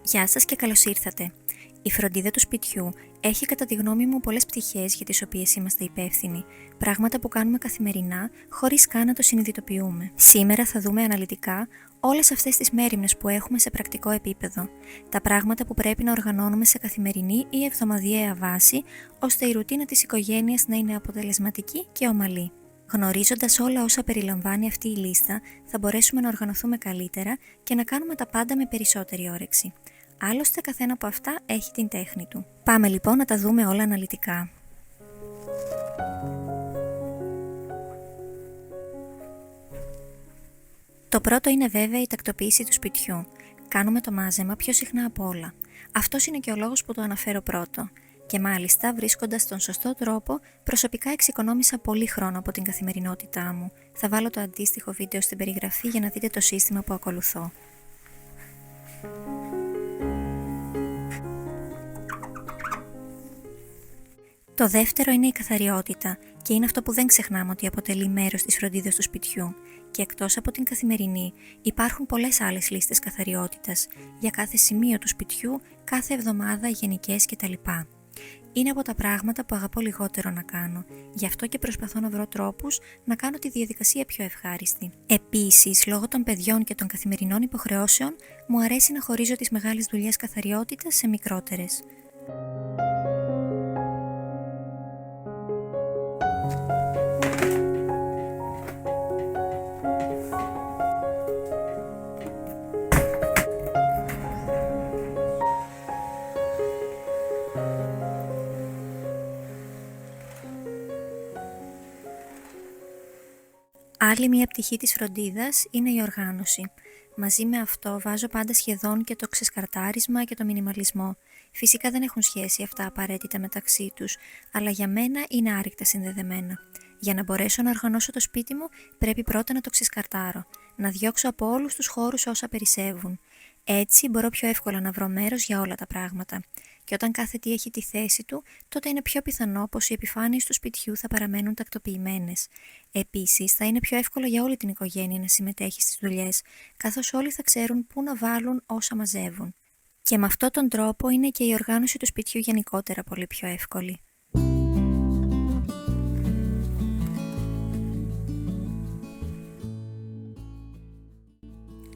Γεια σας και καλώς ήρθατε. Η φροντίδα του σπιτιού έχει κατά τη γνώμη μου πολλές πτυχές για τις οποίες είμαστε υπεύθυνοι, πράγματα που κάνουμε καθημερινά χωρίς καν να το συνειδητοποιούμε. Σήμερα θα δούμε αναλυτικά όλες αυτές τις μέριμνες που έχουμε σε πρακτικό επίπεδο, τα πράγματα που πρέπει να οργανώνουμε σε καθημερινή ή εβδομαδιαία βάση, ώστε η ρουτίνα της οικογένειας να είναι αποτελεσματική και ομαλή. Γνωρίζοντας όλα όσα περιλαμβάνει αυτή η λίστα, θα μπορέσουμε να οργανωθούμε καλύτερα και να κάνουμε τα πάντα με περισσότερη όρεξη. Άλλωστε, καθένα από αυτά έχει την τέχνη του. Πάμε λοιπόν να τα δούμε όλα αναλυτικά. Το πρώτο είναι βέβαια η τακτοποίηση του σπιτιού. Κάνουμε το μάζεμα πιο συχνά από όλα. Αυτός είναι και ο λόγος που το αναφέρω πρώτο. Και μάλιστα, βρίσκοντας τον σωστό τρόπο, προσωπικά εξοικονόμησα πολύ χρόνο από την καθημερινότητά μου. Θα βάλω το αντίστοιχο βίντεο στην περιγραφή για να δείτε το σύστημα που ακολουθώ. Το δεύτερο είναι η καθαριότητα και είναι αυτό που δεν ξεχνάμε ότι αποτελεί μέρος της φροντίδας του σπιτιού. Και εκτός από την καθημερινή, υπάρχουν πολλές άλλες λίστες καθαριότητας για κάθε σημείο του σπιτιού, κάθε εβδομάδα, γενικές κτλ. Είναι από τα πράγματα που αγαπώ λιγότερο να κάνω, γι' αυτό και προσπαθώ να βρω τρόπους να κάνω τη διαδικασία πιο ευχάριστη. Επίσης, λόγω των παιδιών και των καθημερινών υποχρεώσεων, μου αρέσει να χωρίζω τις μεγάλες δουλειές καθαριότητας σε μικρότερες. Άλλη μία πτυχή της φροντίδας είναι η οργάνωση. Μαζί με αυτό βάζω πάντα σχεδόν και το ξεσκαρτάρισμα και το μινιμαλισμό. Φυσικά δεν έχουν σχέση αυτά απαραίτητα μεταξύ τους, αλλά για μένα είναι άρρηκτα συνδεδεμένα. Για να μπορέσω να οργανώσω το σπίτι μου, πρέπει πρώτα να το ξεσκαρτάρω, να διώξω από όλους τους χώρους όσα περισσεύουν. Έτσι μπορώ πιο εύκολα να βρω μέρος για όλα τα πράγματα. Και όταν κάθε τι έχει τη θέση του, τότε είναι πιο πιθανό πως οι επιφάνειες του σπιτιού θα παραμένουν τακτοποιημένες. Επίσης, θα είναι πιο εύκολο για όλη την οικογένεια να συμμετέχει στις δουλειές, καθώς όλοι θα ξέρουν πού να βάλουν όσα μαζεύουν. Και με αυτόν τον τρόπο είναι και η οργάνωση του σπιτιού γενικότερα πολύ πιο εύκολη.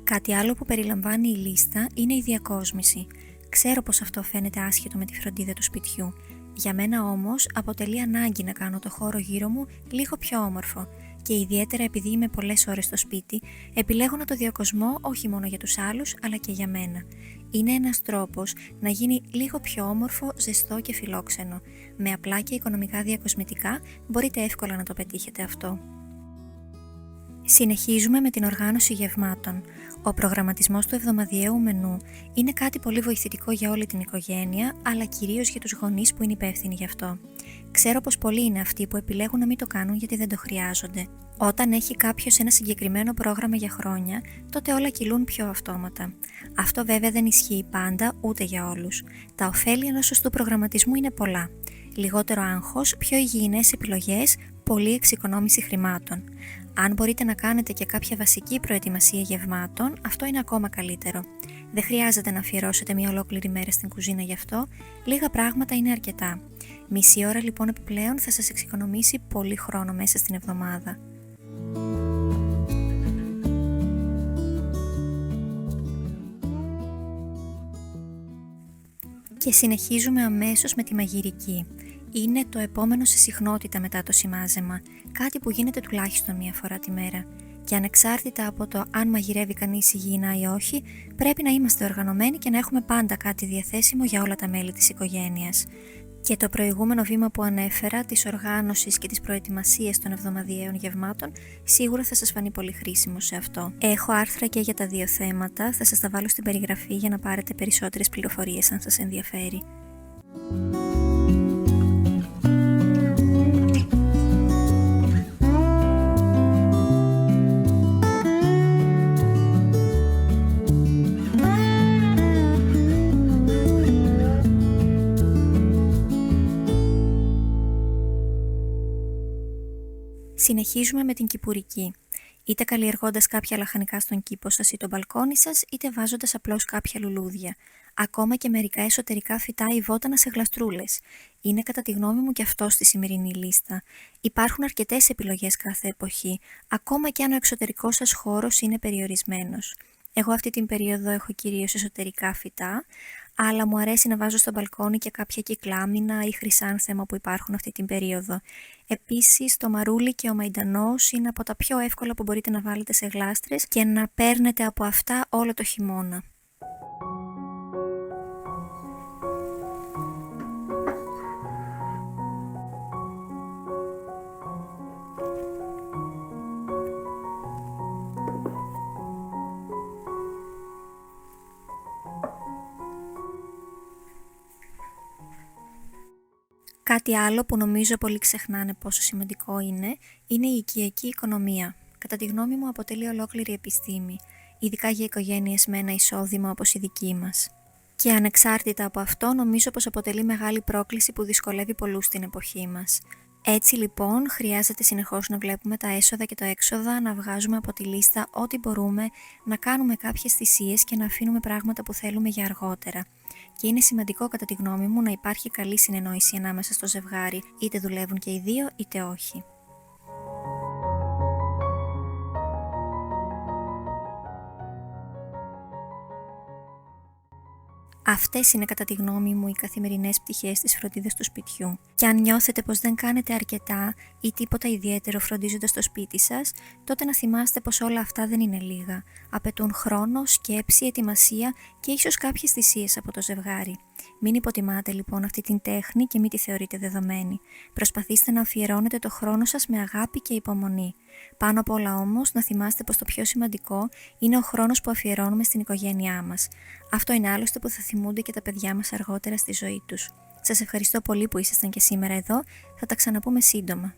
Κάτι άλλο που περιλαμβάνει η λίστα είναι η διακόσμηση. Ξέρω πως αυτό φαίνεται άσχετο με τη φροντίδα του σπιτιού. Για μένα όμως αποτελεί ανάγκη να κάνω το χώρο γύρω μου λίγο πιο όμορφο και ιδιαίτερα επειδή είμαι πολλές ώρες στο σπίτι, επιλέγω να το διακοσμώ όχι μόνο για τους άλλους αλλά και για μένα. Είναι ένας τρόπος να γίνει λίγο πιο όμορφο, ζεστό και φιλόξενο. Με απλά και οικονομικά διακοσμητικά μπορείτε εύκολα να το πετύχετε αυτό. Συνεχίζουμε με την οργάνωση γευμάτων. Ο προγραμματισμός του εβδομαδιαίου μενού είναι κάτι πολύ βοηθητικό για όλη την οικογένεια, αλλά κυρίως για τους γονείς που είναι υπεύθυνοι γι' αυτό. Ξέρω πως πολλοί είναι αυτοί που επιλέγουν να μην το κάνουν γιατί δεν το χρειάζονται. Όταν έχει κάποιος ένα συγκεκριμένο πρόγραμμα για χρόνια, τότε όλα κυλούν πιο αυτόματα. Αυτό βέβαια δεν ισχύει πάντα ούτε για όλους. Τα ωφέλη ενός σωστού προγραμματισμού είναι πολλά. Λιγότερο άγχος, πιο υγιεινές επιλογές, πολλή εξοικονόμηση χρημάτων. Αν μπορείτε να κάνετε και κάποια βασική προετοιμασία γευμάτων, αυτό είναι ακόμα καλύτερο. Δεν χρειάζεται να αφιερώσετε μια ολόκληρη μέρα στην κουζίνα γι' αυτό, λίγα πράγματα είναι αρκετά. Μισή ώρα λοιπόν επιπλέον θα σας εξοικονομήσει πολύ χρόνο μέσα στην εβδομάδα. Και συνεχίζουμε αμέσως με τη μαγειρική. Είναι το επόμενο σε συχνότητα μετά το σημάζεμα, κάτι που γίνεται τουλάχιστον μία φορά τη μέρα. Και ανεξάρτητα από το αν μαγειρεύει κανείς υγιεινά ή όχι, πρέπει να είμαστε οργανωμένοι και να έχουμε πάντα κάτι διαθέσιμο για όλα τα μέλη της οικογένειας. Και το προηγούμενο βήμα που ανέφερα, της οργάνωσης και της προετοιμασίας των εβδομαδιαίων γευμάτων, σίγουρα θα σας φανεί πολύ χρήσιμο σε αυτό. Έχω άρθρα και για τα δύο θέματα, θα σας τα βάλω στην περιγραφή για να πάρετε περισσότερες πληροφορίες αν σας ενδιαφέρει. Συνεχίζουμε με την κυπουρική. είτε καλλιεργώντας κάποια λαχανικά στον κήπο σας ή το μπαλκόνι σας, είτε βάζοντας απλώς κάποια λουλούδια. Ακόμα και μερικά εσωτερικά φυτά ή βότανα σε γλαστρούλες. Είναι κατά τη γνώμη μου και αυτό στη σημερινή λίστα. Υπάρχουν αρκετές επιλογές κάθε εποχή, ακόμα και αν ο εξωτερικός σας χώρος είναι περιορισμένος. Εγώ αυτή την περίοδο έχω κυρίως εσωτερικά φυτά, αλλά μου αρέσει να βάζω στο μπαλκόνι και κάποια κυκλάμινα ή χρυσάνθεμα που υπάρχουν αυτή την περίοδο. Επίσης, το μαρούλι και ο μαϊντανός είναι από τα πιο εύκολα που μπορείτε να βάλετε σε γλάστρες και να παίρνετε από αυτά όλο το χειμώνα. Κάτι άλλο που νομίζω πολλοί ξεχνάνε πόσο σημαντικό είναι η οικιακή οικονομία. Κατά τη γνώμη μου αποτελεί ολόκληρη επιστήμη, ειδικά για οικογένειες με ένα εισόδημα όπως η δική μας. Και ανεξάρτητα από αυτό νομίζω πως αποτελεί μεγάλη πρόκληση που δυσκολεύει πολλούς στην εποχή μας. Έτσι λοιπόν χρειάζεται συνεχώς να βλέπουμε τα έσοδα και τα έξοδα, να βγάζουμε από τη λίστα ό,τι μπορούμε, να κάνουμε κάποιες θυσίες και να αφήνουμε πράγματα που θέλουμε για αργότερα. Και είναι σημαντικό κατά τη γνώμη μου να υπάρχει καλή συνεννόηση ανάμεσα στο ζευγάρι, είτε δουλεύουν και οι δύο είτε όχι. Αυτές είναι κατά τη γνώμη μου οι καθημερινές πτυχές της φροντίδας του σπιτιού. Και αν νιώθετε πως δεν κάνετε αρκετά ή τίποτα ιδιαίτερο φροντίζοντας το σπίτι σας, τότε να θυμάστε πως όλα αυτά δεν είναι λίγα. Απαιτούν χρόνο, σκέψη, ετοιμασία και ίσως κάποιες θυσίες από το ζευγάρι. Μην υποτιμάτε λοιπόν αυτή την τέχνη και μην τη θεωρείτε δεδομένη. Προσπαθήστε να αφιερώνετε το χρόνο σας με αγάπη και υπομονή. Πάνω απ' όλα όμως να θυμάστε πως το πιο σημαντικό είναι ο χρόνος που αφιερώνουμε στην οικογένειά μας. Αυτό είναι άλλωστε που θα θυμούνται και τα παιδιά μας αργότερα στη ζωή τους. Σας ευχαριστώ πολύ που ήσασταν και σήμερα εδώ, θα τα ξαναπούμε σύντομα.